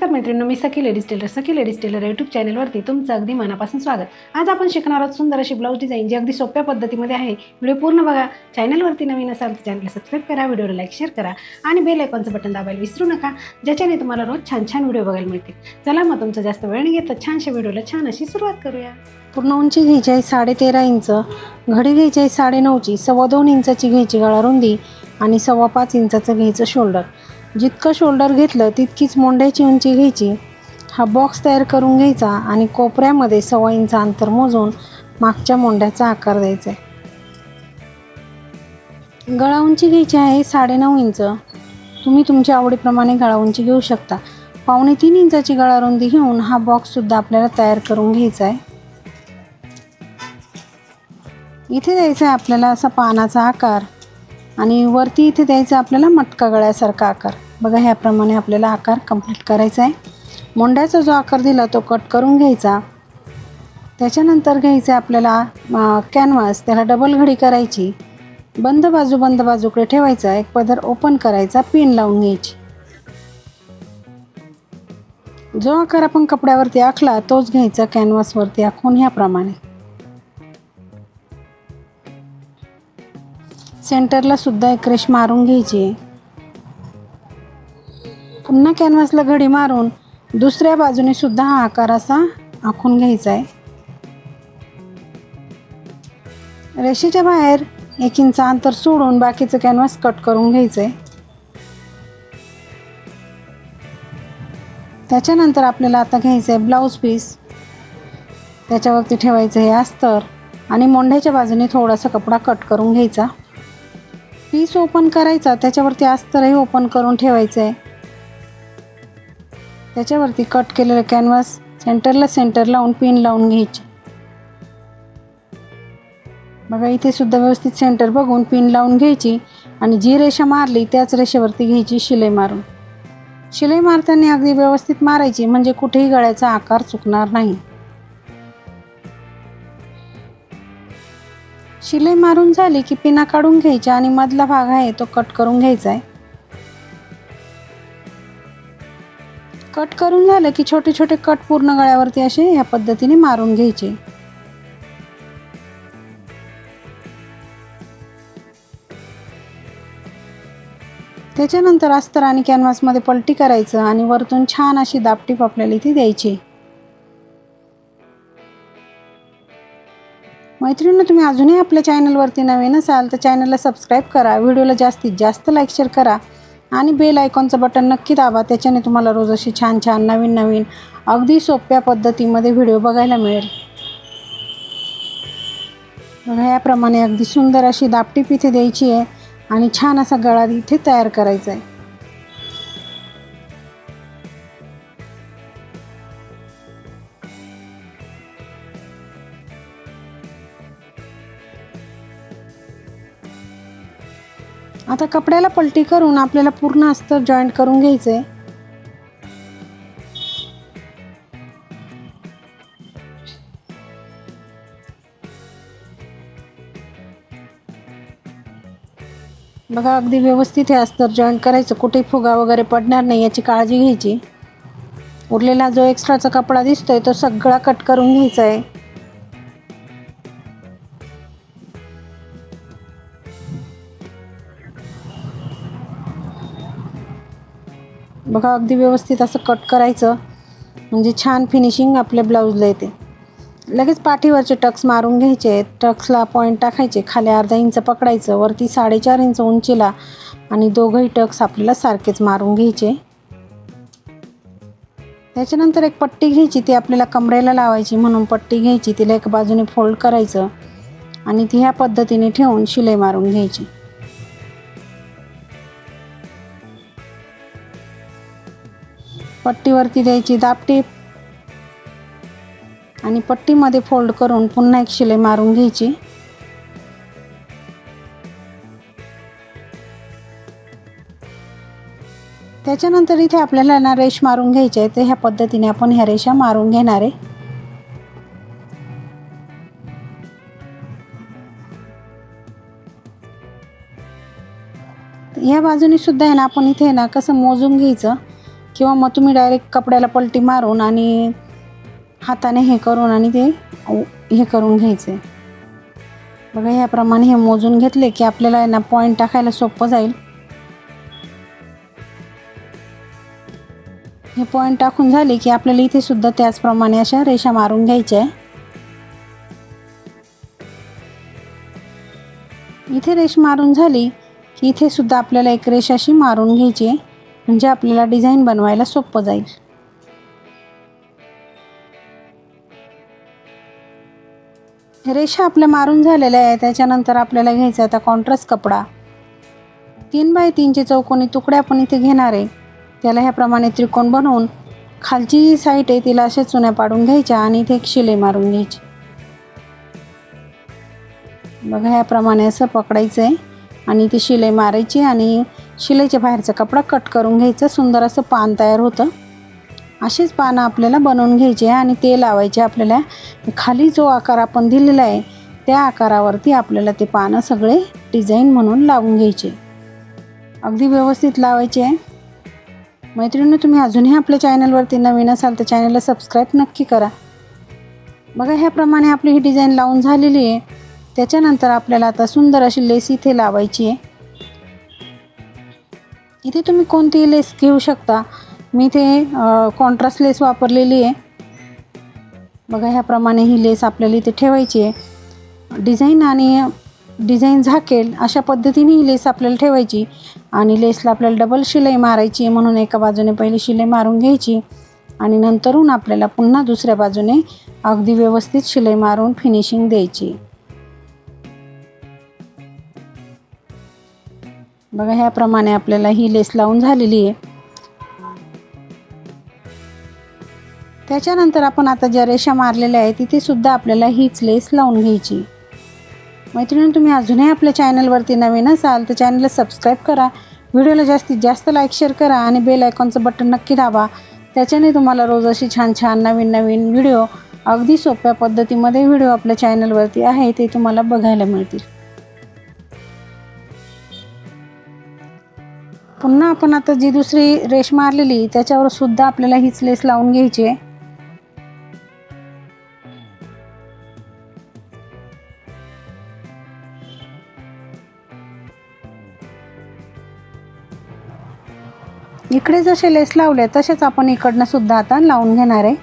नमस्कार मैत्रिणींनो, मी सखी ladies tailor YouTube चॅनलवरती तुमचं अगदी मनापासून स्वागत. आज आपण शिकणार आहोत सुंदर अशी ब्लाऊज डिझाईन जी अगदी सोप्या पद्धतीमध्ये आहे. व्हिडिओ पूर्ण बघा. चॅनलवरती नवीन असाल तर चॅनलला सबस्क्राईब करा, व्हिडिओला लाईक शेअर करा आणि बेल आयकॉनचं बटन दाबायला विसरू नका, ज्याच्याने तुम्हाला रोज छान छान व्हिडिओ बघायला मिळतील. चला मग तुमचा जास्त वेळ नाही घेता छानशा व्हिडिओला छान अशी सुरुवात करूया. पूर्ण उंची घ्यायची आहे 13.5 इंच, घडी घ्यायची आहे 9.5ची, 2.25 इंचाची घ्यायची गळा रुंदी आणि 5.25 इंचाचं घ्यायचं शोल्डर. जितकं शोल्डर घेतलं तितकीच मोंढ्याची उंची घ्यायची. हा बॉक्स तयार करून घ्यायचा आणि कोपऱ्यामध्ये 1.25 इंच अंतर मोजून मागच्या मोंढ्याचा आकार द्यायचा आहे. गळा उंची घ्यायची आहे 9.5 इंच. तुम्ही तुमच्या आवडीप्रमाणे गळा उंची घेऊ शकता. 2.25 इंचाची गळा रुंदी घेऊन हा बॉक्ससुद्धा आपल्याला तयार करून घ्यायचा आहे. इथे द्यायचा आहे आपल्याला असा पानाचा आकार आणि वरती इथे द्यायचा आपल्याला मटका गळ्यासारखा आकार. बघा, ह्याप्रमाणे आपल्याला आकार कंप्लीट करायचा आहे. मोंढ्याचा जो आकार दिला तो कट करून घ्यायचा. त्याच्यानंतर घ्यायचं आपल्याला कॅनव्हास, त्याला डबल घडी करायची, बंद बाजूकडे ठेवायचा, एक पदर ओपन करायचा, पिन लावून घ्यायची. जो आकार आपण कपड्यावरती आखला तोच घ्यायचा कॅनव्हासवरती आखून ह्याप्रमाणे. सेंटरला सुद्धा एक रेष मारून घ्यायची. पुन्हा कॅनव्हासला घडी मारून दुसऱ्या बाजूने सुद्धा हा आकार असा आखून घ्यायचा आहे. रेषेच्या बाहेर 1 इंच अंतर सोडून बाकीचं कॅनव्हास कट करून घ्यायचं आहे. त्याच्यानंतर आपल्याला आता घ्यायचं आहे ब्लाऊज पीस. त्याच्यावरती ठेवायचं आहे अस्तर आणि मोंढ्याच्या बाजूने थोडासा कपडा कट करून घ्यायचा. पीस ओपन करायचा, त्याच्यावरती अस्तरही ओपन करून ठेवायचं आहे. त्याच्यावरती कट केलेलं कॅनव्हास सेंटर लावून पिन लावून घ्यायची. बघा, इथे सुद्धा व्यवस्थित सेंटर बघून पिन लावून घ्यायची आणि जी रेषा मारली त्याच रेषेवरती घ्यायची शिलाई मारून. शिलाई मारताना अगदी व्यवस्थित मारायची म्हणजे कुठेही गळ्याचा आकार चुकणार नाही. शिलाई मारून झाली की पिना काढून घ्यायच्या आणि मधला भाग आहे तो कट करून घ्यायचा आहे. कट करून झालं की छोटे छोटे कट पूर्ण गळ्यावरती असे ह्या पद्धतीने मारून घ्यायचे. त्याच्यानंतर अस्तर आणि कॅनव्हासमध्ये पलटी करायचं आणि वरतून छान अशी दापटीप आपल्याला इथे द्यायची. मैत्रिणींनो, तुम्ही अजूनही आपल्या चॅनलवरती नवीन असाल तर चॅनलला सबस्क्राईब करा, व्हिडिओला जास्तीत जास्त लाईक शेअर करा आणि बेल आयकॉनचं बटन नक्की दाबा. त्याच्याने तुम्हाला रोज अशी छान छान नवीन अगदी सोप्या पद्धतीमध्ये व्हिडिओ बघायला मिळेल. बघा, याप्रमाणे अगदी सुंदर अशी दापटीप इथे द्यायची आहे आणि छान असा गळा इथे तयार करायचा आहे. आता कपड्याला पलटी करून आपल्याला पूर्ण अस्तर जॉईंट करून घ्यायचं आहे. बघा, अगदी व्यवस्थित हे अस्तर जॉईंट करायचं, कुठे फुगा वगैरे पडणार नाही याची काळजी घ्यायची. उरलेला जो एक्स्ट्राचा कपडा दिसतोय तो सगळा कट करून घ्यायचा आहे. बघा, अगदी व्यवस्थित असं कट करायचं म्हणजे छान फिनिशिंग आपल्या ब्लाऊजला येते. लगेच पाठीवरचे टक्स मारून घ्यायचे. टक्सला पॉईंट टाकायचे, खाली अर्धा इंच पकडायचं, वरती 4.5 इंच उंचीला आणि दोघंही टक्स आपल्याला सारखेच मारून घ्यायचे. त्याच्यानंतर एक पट्टी घ्यायची, ती आपल्याला कमरेला लावायची म्हणून पट्टी घ्यायची, तिला एक बाजूने फोल्ड करायचं आणि ती ह्या पद्धतीने ठेवून शिलाई मारून घ्यायची. पट्टीवरती द्यायची दापटीप आणि पट्टीमध्ये फोल्ड करून पुन्हा एक शिलाई मारून घ्यायची. त्याच्यानंतर इथे आपल्याला ना रेष मारून घ्यायची आहे, तर ह्या पद्धतीने आपण ह्या रेषा मारून घेणार आहे. ह्या बाजूने सुद्धा आहे ना आपण इथे ना कसं मोजून घ्यायचं किंवा मग तुम्ही डायरेक्ट कपड्याला पलटी मारून आणि हाताने हे करून आणि ते हे करून घ्यायचे. बघा ह्याप्रमाणे हे मोजून घेतले की आपल्याला ना पॉईंट टाकायला सोपं जाईल. हे पॉईंट टाकून झाले की आपल्याला इथे सुद्धा त्याचप्रमाणे अशा रेषा मारून घ्यायच्या आहे. इथे रेष मारून झाली की इथे सुद्धा आपल्याला एक रेषा अशी मारून घ्यायची आहे, म्हणजे आपल्याला डिझाईन बनवायला सोपं जाईल. रेषा आपल्या मारून झालेल्या आहे. त्याच्यानंतर आपल्याला घ्यायचा आता कॉन्ट्रास्ट कपडा. 3x3 चौकोनी तुकडे आपण इथे घेणार आहे. त्याला ह्याप्रमाणे त्रिकोण बनवून खालची जी साईड आहे तिला अशा चुन्या पाडून घ्यायच्या आणि इथे एक शिलाई मारून घ्यायची. बघा ह्याप्रमाणे असं पकडायचं आहे आणि ती शिलाई मारायची आणि शिलाईच्या बाहेरचा कपडा कट करून घ्यायचा. सुंदर असं पान तयार होतं. अशीच पानं आपल्याला बनवून घ्यायची आहे आणि ते लावायचे. आपल्याला खाली जो आकार आपण दिलेला आहे त्या आकारावरती आपल्याला ते पानं सगळे डिझाईन म्हणून लावून घ्यायचे. अगदी व्यवस्थित लावायचे आहे. मैत्रिणींनो, तुम्ही अजूनही आपल्या चॅनलवरती नवीन असाल तर चॅनलला सबस्क्राईब नक्की करा. बघा ह्याप्रमाणे आपली ही डिझाईन लावून झालेली आहे. त्याच्यानंतर आपल्याला आता सुंदर अशी लेस इथे लावायची आहे. इथे तुम्ही कोणतीही लेस घेऊ शकता. मी इथे कॉन्ट्रास्ट लेस वापरलेली आहे. बघा ह्याप्रमाणे ही लेस आपल्याला इथे ठेवायची आहे. डिझाईन झाकेल अशा पद्धतीने ही लेस आपल्याला ठेवायची आणि लेसला आपल्याला डबल शिलाई मारायची, म्हणून एका बाजूने पहिली शिलाई मारून घ्यायची आणि नंतरून आपल्याला पुन्हा दुसऱ्या बाजूने अगदी व्यवस्थित शिलाई मारून फिनिशिंग द्यायची. बघा ह्याप्रमाणे आपल्याला ही लेस लावून झालेली आहे. त्याच्यानंतर आपण आता ज्या रेषा मारलेल्या आहेत तिथे सुद्धा आपल्याला हीच लेस लावून घ्यायची. मैत्रिणी, तुम्ही अजूनही आपल्या चॅनलवरती नवीन असाल तर चॅनलला सबस्क्राईब करा. व्हिडिओला जास्तीत जास्त लाईक शेअर करा आणि बेल आयकॉनचं बटन नक्की दाबा. त्याच्याने तुम्हाला रोज अशी छान छान नवीन नवीन व्हिडिओ अगदी सोप्या पद्धतीमध्ये व्हिडिओ आपल्या चॅनलवरती आहे ते तुम्हाला बघायला मिळतील. पुन्हा आपण आता जी दुसरी रेष मारलेली त्याच्यावर सुद्धा आपल्याला हीच लेस लावून घ्यायची आहे. इकडे जसे लेस लावले तसेच आपण इकडनं सुद्धा आता लावून घेणार आहे.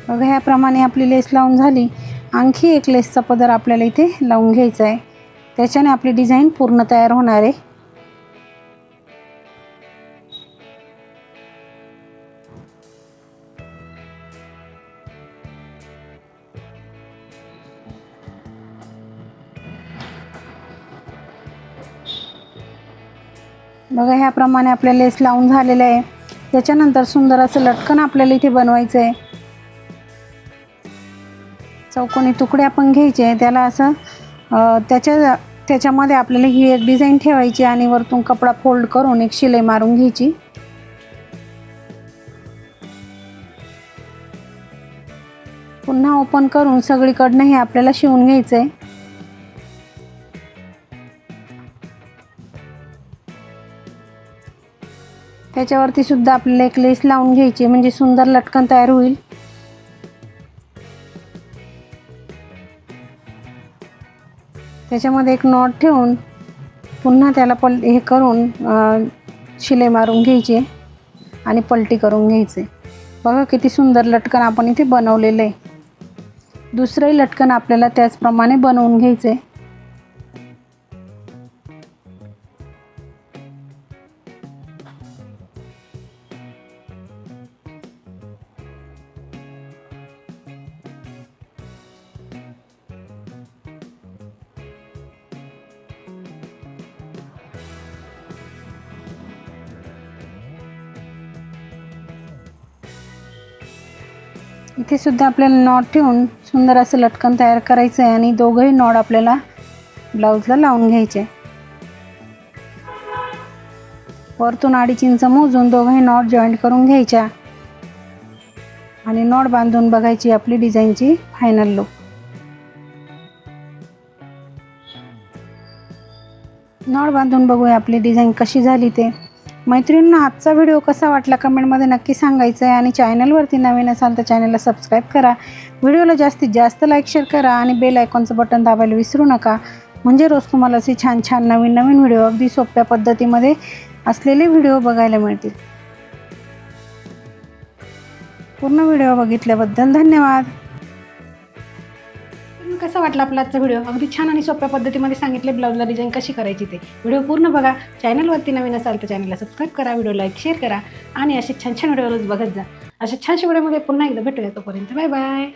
बघा ह्याप्रमाणे आपली लेस लावून झाली. आणखी एक लेसचा पदर आपल्याला इथे लावून घ्यायचा आहे. त्याच्याने आपली डिझाईन पूर्ण तयार होणार आहे. बघा ह्याप्रमाणे आपल्या लेस लावून झालेलं आहे. त्याच्यानंतर सुंदर असं लटकन आपल्याला इथे बनवायचं आहे. चौकोनी तुकडे आपण घ्यायचे, त्याला असं त्याच्यामध्ये आपल्याला ही एक डिझाईन ठेवायची आणि वरतून कपडा फोल्ड करून एक शिलाई मारून घ्यायची. पुन्हा ओपन करून सगळीकडनं हे आपल्याला शिवून घ्यायचं आहे. त्याच्यावरती सुद्धा आपल्याला एक लेस लावून घ्यायची, म्हणजे सुंदर लटकन तयार होईल. त्याच्यामध्ये एक नॉट ठेवून पुन्हा त्याला हे करून शिलाई मारून घ्यायची आणि पलटी करून घ्यायचे. बघा किती सुंदर लटकन आपण इथे बनवलेलं आहे. दुसरंही लटकन आपल्याला त्याचप्रमाणे बनवून घ्यायचं आहे. इथे सुद्धा आपल्याला नॉट ठेवून सुंदर असं लटकन तयार करायचं आहे आणि दोघंही नॉट आपल्याला ब्लाऊजला लावून घ्यायचे. वरतून 2.5 इंच मोजून दोघंही नॉट जॉईंट करून घ्यायच्या आणि नॉट बांधून बघायची आपली डिझाईनची फायनल लुक. नॉट बांधून बघूया आपली डिझाईन कशी झाली ते. मैत्रिणींना आजचा व्हिडिओ कसा वाटला कमेंटमध्ये नक्की सांगायचं आहे आणि चॅनलवरती नवीन असाल तर चॅनलला सबस्क्राईब करा. व्हिडिओला जास्तीत जास्त लाईक शेअर करा आणि बेल आयकॉनचं बटन दाबायला विसरू नका, म्हणजे रोज तुम्हाला असे छान छान नवीन नवीन व्हिडिओ अगदी सोप्या पद्धतीमध्ये असलेले व्हिडिओ बघायला मिळतील. पूर्ण व्हिडिओ बघितल्याबद्दल धन्यवाद. कसा वाटला आपला आजचा व्हिडिओ? अगदी छान आणि सोप्या पद्धतीमध्ये सांगितले ब्लाऊजला डिझाईन कशी करायची ते. व्हिडिओ पूर्ण बघा. चॅनलवरती नवीन असाल तर चॅनलला सबस्क्राईब करा, व्हिडिओ लाईक शेअर करा आणि असे छान छान व्हिडिओ रोज बघत जा. अशा छानशा व्हिडिओमध्ये पुन्हा एकदा भेटूया. तोपर्यंत बाय बाय.